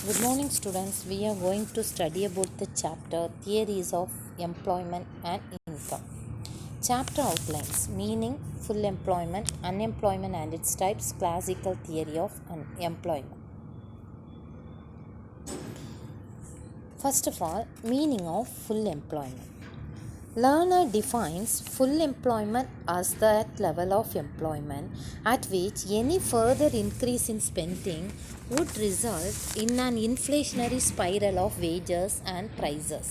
Good morning students, we are going to study about the chapter Theories of Employment and Income. Chapter outlines meaning, full employment, unemployment and its types, classical theory of employment. First of all, meaning of full employment. Lerner defines full employment as that level of employment at which any further increase in spending would result in an inflationary spiral of wages and prices.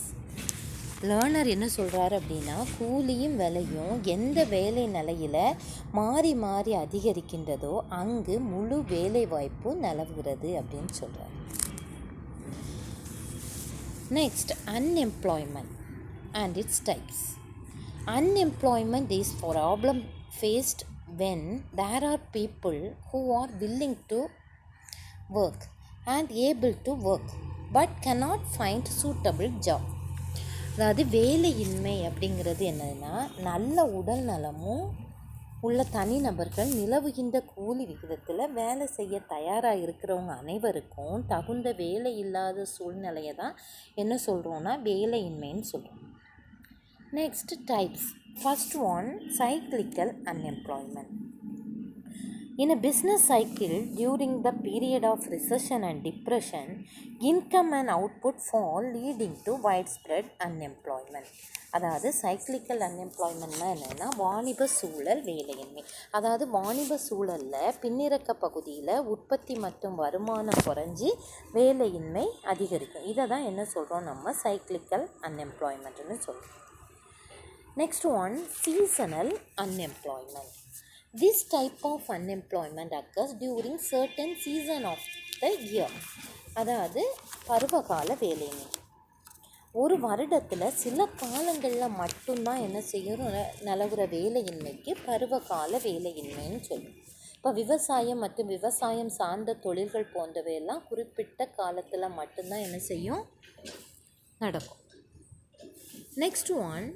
Learner என்ன சொல்கிறாரு அப்படின்னா, கூலியும் விலையும் எந்த வேலை நிலையில் மாறி மாறி அதிகரிக்கின்றதோ அங்கு முழு வேலை வாய்ப்பு நிலவுகிறது அப்படின்னு சொல்கிறார். Next, unemployment and its types. Unemployment is problem faced when there are people who are willing to work and able to work but cannot find suitable job. அதாவது வேலையின்மை அப்படிங்கிறது என்னதுன்னா, நல்ல உடல் நலமும் உள்ள தனிநபர்கள் நிலவுகின்ற கூலி விகிதத்தில் வேலை செய்ய தயாராக இருக்கிறவங்க அனைவருக்கும் தகுந்த வேலை இல்லாத சூழ்நிலையை தான் என்ன சொல்கிறோன்னா வேலையின்மைன்னு சொல்கிறோம். Next, types. First one, cyclical unemployment. In a business cycle, during the period of recession and depression, income and output fall, leading to widespread unemployment. அதாவது சைக்கிளிக்கல் அன்எம்ப்ளாய்மெண்ட்னா என்னென்னா, வாணிப சூழல் வேலையின்மை. அதாவது வாணிப சூழலில் பின்னிறக்க பகுதியில் உற்பத்தி மற்றும் வருமானம் குறைஞ்சி வேலையின்மை அதிகரிக்கும். இதை தான் என்ன சொல்கிறோம், நம்ம சைக்கிளிக்கல் அன்எம்ப்ளாய்மெண்ட்னு சொல்கிறோம். Next one, seasonal unemployment. This type of unemployment occurs during certain season of the year. அதாவது பருவகால வேலையின்மை. ஒரு வருடத்தில் சில காலங்களில் மட்டும்தான் என்ன செய்யும் நிலவுற வேலையின்மைக்கு பருவகால வேலையின்மைன்னு சொல்லும். இப்போ விவசாயம் மற்றும் விவசாயம் சார்ந்த தொழில்கள் போன்றவையெல்லாம் குறிப்பிட்ட காலத்தில் மட்டும்தான் என்ன செய்யும் நடக்கும். Next one,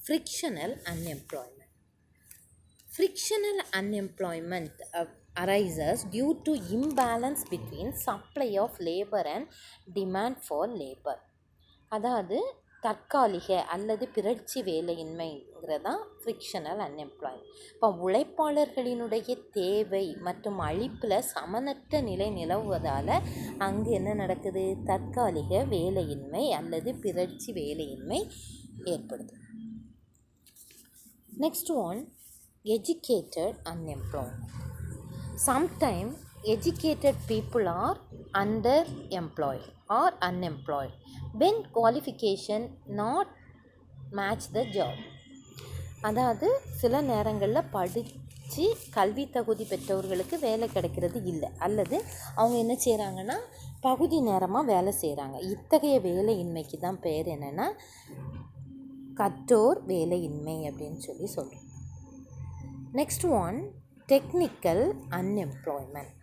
frictional unemployment. Frictional unemployment arises due to imbalance between supply of labor and demand for labor. அதாவது தற்காலிக அல்லது பிறழ்ச்சி வேலையின்மைங்கிறதான் ஃப்ரிக்ஷனல் அன்எம்ப்ளாய்மெண்ட். இப்போ உழைப்பாளர்களினுடைய தேவை மற்றும் அளிப்பில் சமனற்ற நிலை நிலவுவதால் அங்கு என்ன நடக்குது, தற்காலிக வேலையின்மை அல்லது பிறழ்ச்சி வேலையின்மை ஏற்படுது. Next one, educated unemployment. Sometimes educated people are underemployed or unemployed when qualification not match the job. அதாவது சில நேரங்களில் படித்து கல்வி தகுதி பெற்றவர்களுக்கு வேலை கிடைக்கிறது இல்லை, அல்லது அவங்க என்ன செய்கிறாங்கன்னா பகுதி நேரமாக வேலை செய்கிறாங்க. இத்தகைய வேலையின்மைக்கு தான் பேர் என்னென்னா கற்றோர் வேலையின்மை அப்படின்னு சொல்கிறோம். Next one, technical unemployment.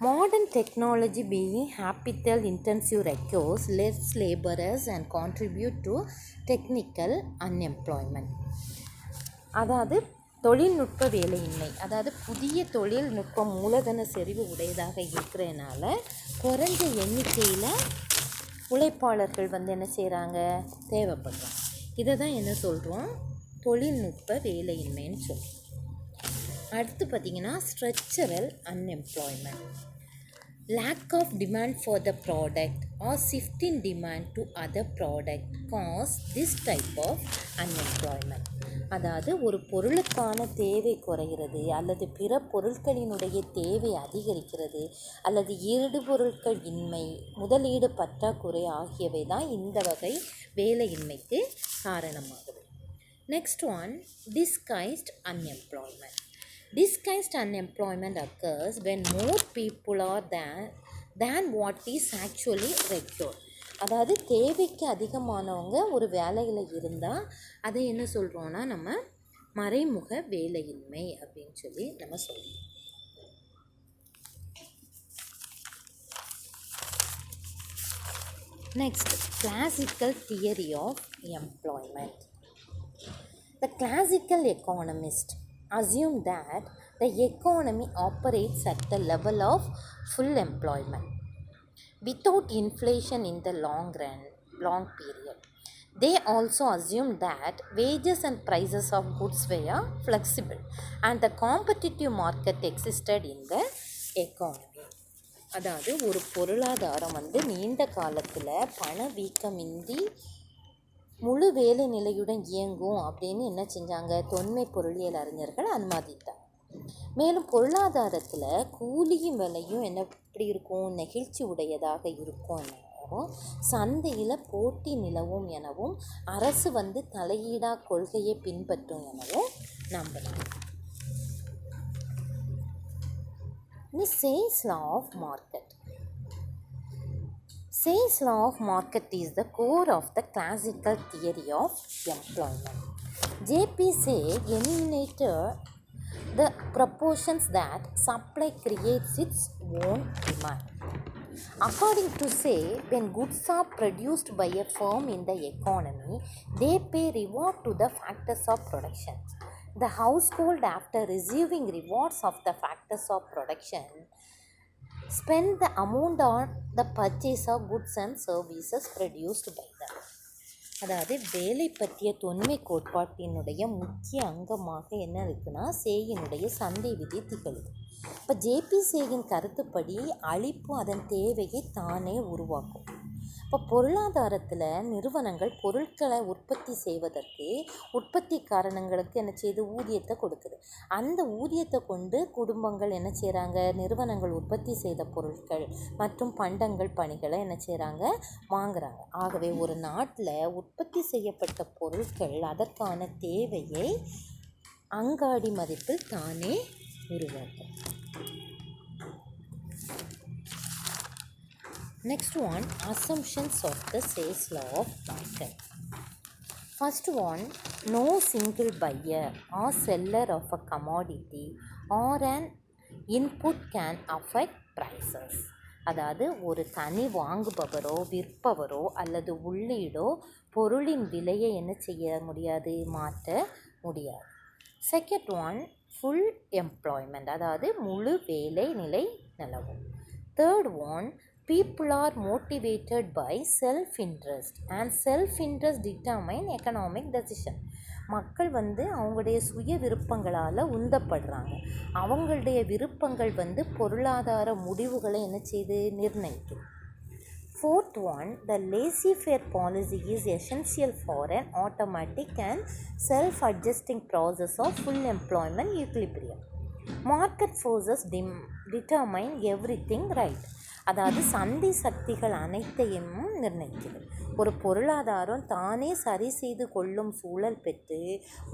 Modern technology being capital intensive requires less laborers and contribute to technical unemployment. அதாவது தொழில்நுட்ப வேலையின்மை, அதாவது புதிய தொழில்நுட்ப மூலதன செறிவு உடையதாக இருக்கிறதுனால குறைஞ்ச எண்ணிக்கையில் உழைப்பாளர்கள் என்ன செய்கிறாங்க, தேவைப்படுறாங்க. இதை தான் என்ன சொல்கிறோம், தொழில்நுட்ப வேலையின்மைன்னு சொல்கிறோம். அடுத்து பார்த்திங்கன்னா structural unemployment. Lack of demand for the product or shift in demand to other product cause this type of unemployment. அதாவது ஒரு பொருளுக்கான தேவை குறைகிறது அல்லது பிற பொருட்களினுடைய தேவை அதிகரிக்கிறது அல்லது ஈடுபொருட்கள் இன்மை, முதலீடு பற்றாக்குறை ஆகியவை தான் இந்த வகை வேலையின்மைக்கு காரணமாகுது. Next one, disguised unemployment. Disguised unemployment occurs when more people are than what is actually required. அதாவது தேவைக்கு அதிகமானவங்க ஒரு வேலையில் இருந்தால் அதை என்ன சொல்கிறோன்னா நம்ம மறைமுக வேலையின்மை அப்படின்னு நம்ம சொல்கிறோம். Next, classical theory of employment. The classical economist assumed that the economy operates at the level of full employment without inflation in the long period. They also assumed that wages and prices of goods were flexible and the competitive market existed in the economy. அதாவது ஒரு பொருளாதாரம் நீண்ட காலத்தில் பணவீக்கமின்றி முழு வேலை நிலையுடன் இயங்கும் அப்படின்னு என்ன செஞ்சாங்க, தொன்மை பொருளியல் அறிஞர்கள் அனுமதித்தார். மேலும் பொருளாதாரத்தில் கூலியும் விலையும் எப்படி இருக்கும், நெகிழ்ச்சி உடையதாக இருக்கும் எனவும், சந்தையில் போட்டி நிலவும் எனவும், அரசு தலையீடா கொள்கையை பின்பற்றும் எனவும் நம்பினார். Say's law of market. Say's law of market is the core of the classical theory of employment. J.P. Say enumerated the proportions that supply creates its own demand. According to Say, when goods are produced by a firm in the economy, they pay reward to the factors of production. The household, after receiving rewards of the factors of production, spend the amount on the purchase of goods and services produced by them. அதாவது வேலை பற்றிய தொன்மை கோட்பாட்டினுடைய முக்கிய அங்கமாக என்ன இருக்குன்னா, சேயினுடைய சந்தை விதி திகழுது. இப்போ ஜேபி சேயின் கருத்துப்படி அளிப்பு அதன் தேவையை தானே உருவாக்கும். இப்போ பொருளாதாரத்தில் நிறுவனங்கள் பொருட்களை உற்பத்தி செய்வதற்கு உற்பத்தி காரணங்களுக்கு என்ன செய்யுது, ஊதியத்தை கொடுக்குது. அந்த ஊதியத்தை கொண்டு குடும்பங்கள் என்ன செய்கிறாங்க, நிறுவனங்கள் உற்பத்தி செய்த பொருட்கள் மற்றும் பண்டங்கள் பணிகளை என்ன செய்கிறாங்க, வாங்குறாங்க. ஆகவே ஒரு நாட்டில் உற்பத்தி செய்யப்பட்ட பொருட்கள் அதற்கான தேவையை அங்காடி மதிப்பில் தானே உருவாக்கும். Next one, assumptions of the Say's law of market. First one, no single buyer or seller of a commodity or an input can affect prices. அதாவது ஒரு தனி வாங்குபவரோ விற்பவரோ அல்லது உள்ளீடோ பொருளின் விலையை என்ன செய்ய முடியாது, மாற்ற முடியாது. செகண்ட் ஒன், ஃபுல் எம்ப்ளாய்மெண்ட், அதாவது முழு வேலை நிலை நிலவும். Third one, people are motivated by self-interest and self-interest determine economic decision. மக்கள் அவங்களுடைய சுய விருப்பங்களால் உந்தப்படுறாங்க. அவங்களுடைய விருப்பங்கள் பொருளாதார முடிவுகளை என்ன செய்து நிர்ணயிக்குது. Fourth one, the laissez-faire policy is essential for an automatic and self-adjusting process of full employment equilibrium. Market forces determine everything right. அதாவது சந்தை சக்திகள் அனைத்தையும் நிர்ணயிக்குது. ஒரு பொருளாதாரம் தானே சரி செய்து கொள்ளும் சூழல் பெற்று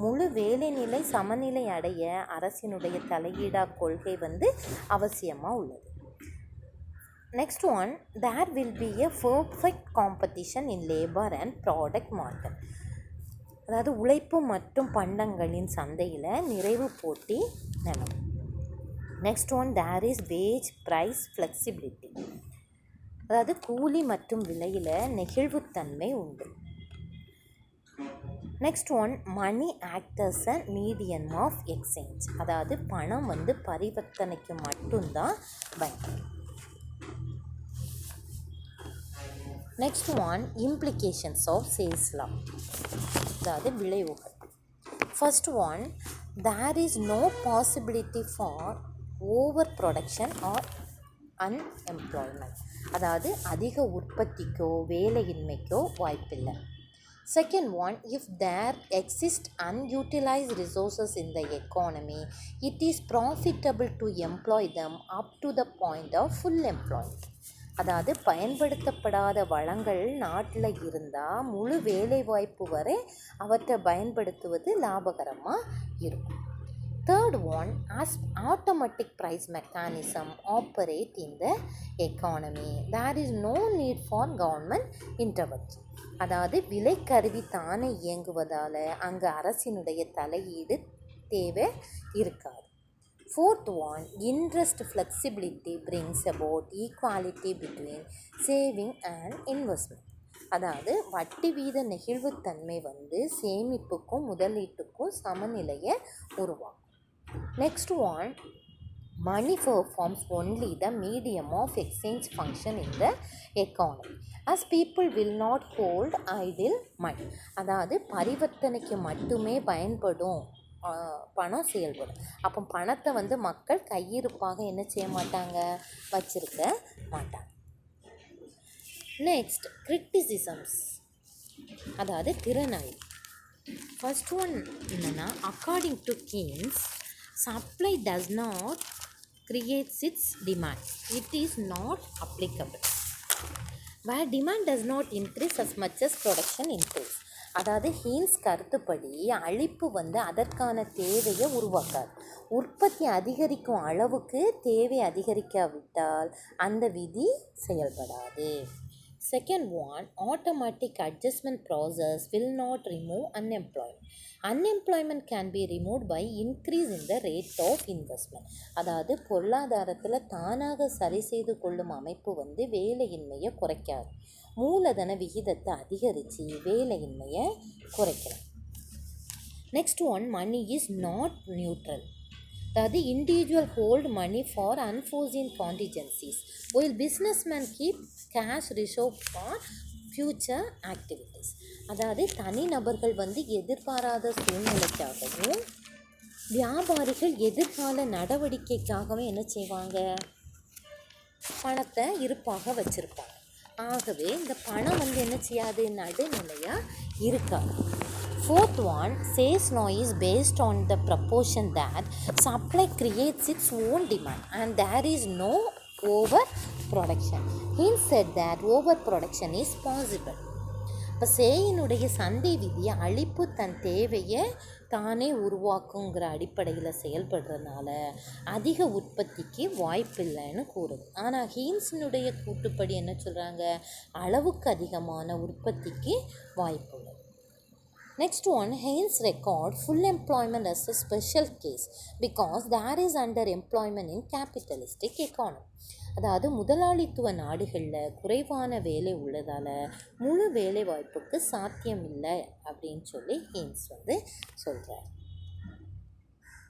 முழு வேலைநிலை சமநிலை அடைய அரசினுடைய தலையீடா கொள்கை அவசியமாக உள்ளது. Next one, there will be a perfect competition in labor and product market. அதாவது உழைப்பு மற்றும் பண்டங்களின் சந்தையில் நிறைவு போட்டி நிலவும். Next one, there is wage price flexibility. அதாவது கூலி மற்றும் விலையில் நெகிழ்வுத்தன்மை உண்டு. Next one, money actors and medium of exchange. அதாவது பணம் பரிவர்த்தனைக்கு மட்டும்தான் பயன்படும். நெக்ஸ்ட் ஒன், இம்ப்ளிகேஷன்ஸ் ஆஃப் சேல்ஸ் லா, அதாவது விளைவுகள். First one, there is no possibility for over production or unemployment. அதாவது அதிக உற்பத்திக்கோ வேலையின்மைக்கோ வாய்ப்பில்லை. Second one, if there exist unutilised resources in the economy it is profitable to employ them up to the point of full employment. அதாவது பயன்படுத்தப்படாத வளங்கள் நாட்டில் இருந்தால் முழு வேலைவாய்ப்பு வரை அவற்றை பயன்படுத்துவது லாபகரமாக இருக்கும். Third one, as automatic price mechanism operate in the economy, there is no need for government intervention. அதாவது விலைக்கருவி தானே இயங்குவதால் அங்கு அரசினுடைய தலையீடு தேவை இருக்காது. Fourth one, interest flexibility brings about equality between saving and investment. அதாவது வட்டி வீத நெகிழ்வுத்தன்மை சேமிப்புக்கும் முதலீட்டுக்கும் சமநிலையை உருவாக்கும். Next one, money performs only the medium of exchange function in the economy, as people will not hold idle money. அதாவது பரிவர்த்தனைக்கு மட்டுமே பயன்படும் பணம் செயல்படும். அப்போ பணத்தை வந்து மக்கள் கையிருப்பாக என்ன செய்ய மாட்டாங்க, வச்சிருக்க மாட்டாங்க. நெக்ஸ்ட், கிரிட்டிசிசம்ஸ், அதாவது திறனாய்வு. ஃபர்ஸ்ட் ஒன் என்னென்னா, according to Keynes, supply does not creates its demand. It is not applicable. Where demand does not increase as much as production increase. அதாவது ஹீன்ஸ் கருத்துப்படி அளிப்பு வந்து அதற்கான தேவையை உருவாக்காது. உற்பத்தி அதிகரிக்கும் அளவுக்கு தேவை அதிகரிக்காவிட்டால் அந்த விதி செயல்படாது. Second one, automatic adjustment process will not remove unemployment. Unemployment can be removed by increase in the rate of investment. அதாவது பொருளாதாரத்தில் தானாக சரி செய்து கொள்ளும் அமைப்பு வந்து வேலையின்மையை குறைக்காது. மூலதன விகிதத்தை அதிகரித்து வேலையின்மையை குறைக்கலாம். Next one, money is not neutral. அதாவது individual hold money for unforeseen contingencies while businessmen keep cash reserve for future activities. அதாவது தனிநபர்கள் வந்து எதிர்பாராத சூழ்நிலைக்காகவும் வியாபாரிகள் எதிர்கால நடவடிக்கைக்காகவும் என்ன செய்வாங்க, பணத்தை இருப்பாக வச்சுருப்பாங்க. ஆகவே இந்த பணம் வந்து என்ன செய்யாது, நடுநிலையாக இருக்காது. Fourth one, sales law is based on the proportion that supply creates its own demand and there is no overproduction. He said that overproduction is possible. இப்போ சேயினுடைய சந்தை விதியை அளிப்பு தன் தேவையை தானே உருவாக்குங்கிற அடிப்படையில் செயல்படுறதுனால அதிக உற்பத்திக்கு வாய்ப்பில்லைன்னு கூறுது. ஆனால் ஹீன்ஸினுடைய கூட்டுப்படி என்ன சொல்கிறாங்க, அளவுக்கு அதிகமான உற்பத்திக்கு வாய்ப்பு உள்ளது. Next one, Haynes record full employment as a special case because there is underemployment in capitalistic economy. அதாவது முதலாளித்துவ நாடுகளில் குறைவான வேலை உள்ளதால் முழு வேலை வாய்ப்புக்கு சாத்தியம் இல்லை அப்படின்னு சொல்லி ஹேன்ஸ் வந்து சொல்கிறார்.